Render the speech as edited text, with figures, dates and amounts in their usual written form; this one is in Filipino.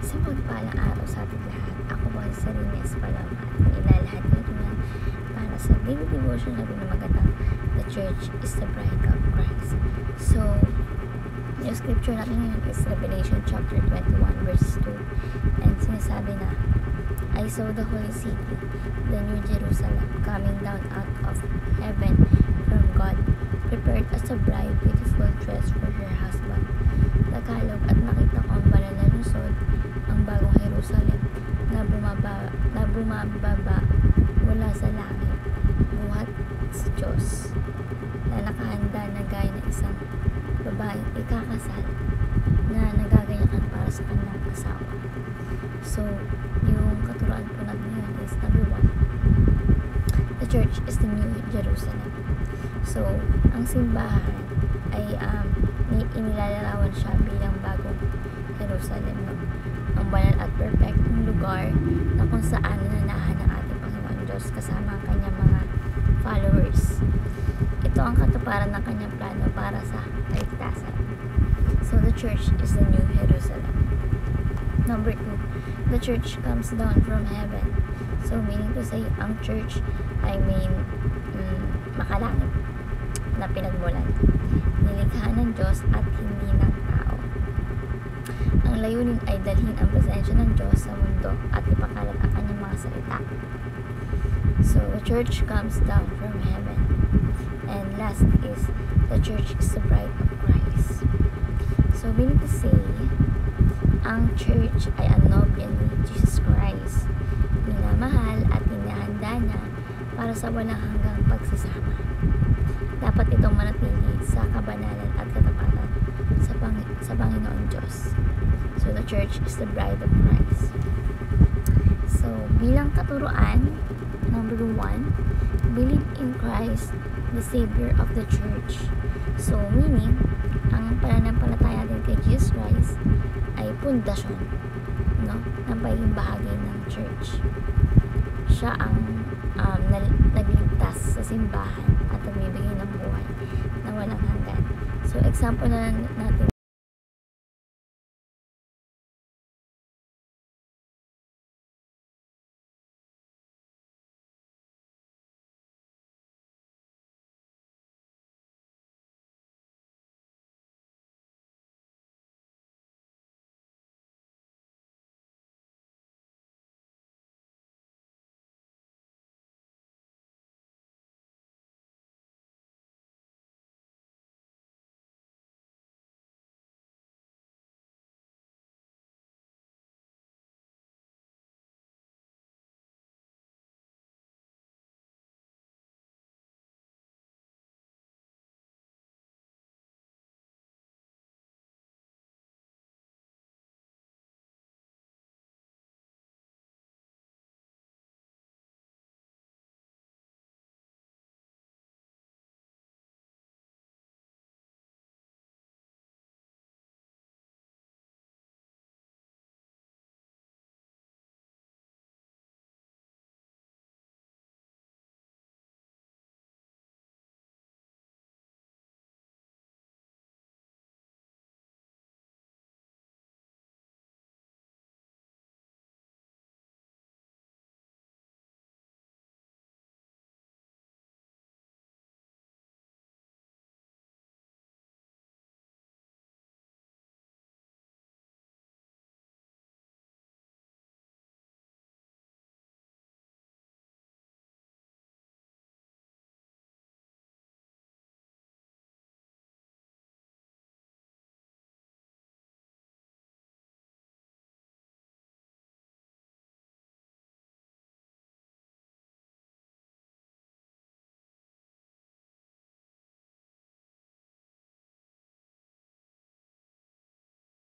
Isang pagpalang araw sa ating lahat. Ako po si Sarina Espalama at ilalahad ko ito yan para sa daily devotion natin na magatang The Church is the Bride of Christ. So, yung scripture natin ngayon is Revelation chapter 21 verse 2, and sinasabi na, I saw the holy city, the new Jerusalem, coming down out of heaven from God, prepared as a bride, beautiful dress for her husband. Tagalog, at nakita ko ang banal na lungsod, ang bagong Jerusalem, na bumababa mula sa langit, buhat sa Diyos, na nakahanda na gaya ng isang babaeng ikakasal na nagaganyakan para sa kanyang asawa. So, yung katuruan po natin ngayon is number 1, the church is the new Jerusalem. So, ang simbahan ay inilalarawan siya bilang bagong Jerusalem, no? Ang banal at perfectong lugar na kung saan nananahan ang ating Panginoon Diyos kasama ang kanyang mga followers. Ito ang katuparan ng kanyang plano para sa kaligtasan. So, the church is the new Jerusalem. Number 2, the church comes down from heaven. So, meaning to say, ang church ay may makalangit na pinagmulan, nilikha ng Diyos at hindi ng tao. Ang layunin ay dalhin ang presensya ng Diyos sa mundo at ipakalat ang kanyang mga salita. So, the church comes down from heaven. And last is, the church is the bride of Christ. So, meaning to say, ang church ay ang nobya ni Jesus Christ, minamahal at inihanda niya para sa walang hanggang pagsasama. Dapat itong manatili sa kabanalan at katapatan sa Panginoon Diyos. So, the church is the bride of Christ. So, bilang katuruan, number 1, believe in Christ, the Savior of the church. So, meaning, ang pananampalataya din kay Jesus Christ ay pundasyon, no, ng pagiging bahagi ng church. Siya ang nagligtas sa simbahan at nagbibigay ng buhay na walang hanggan. So, example na natin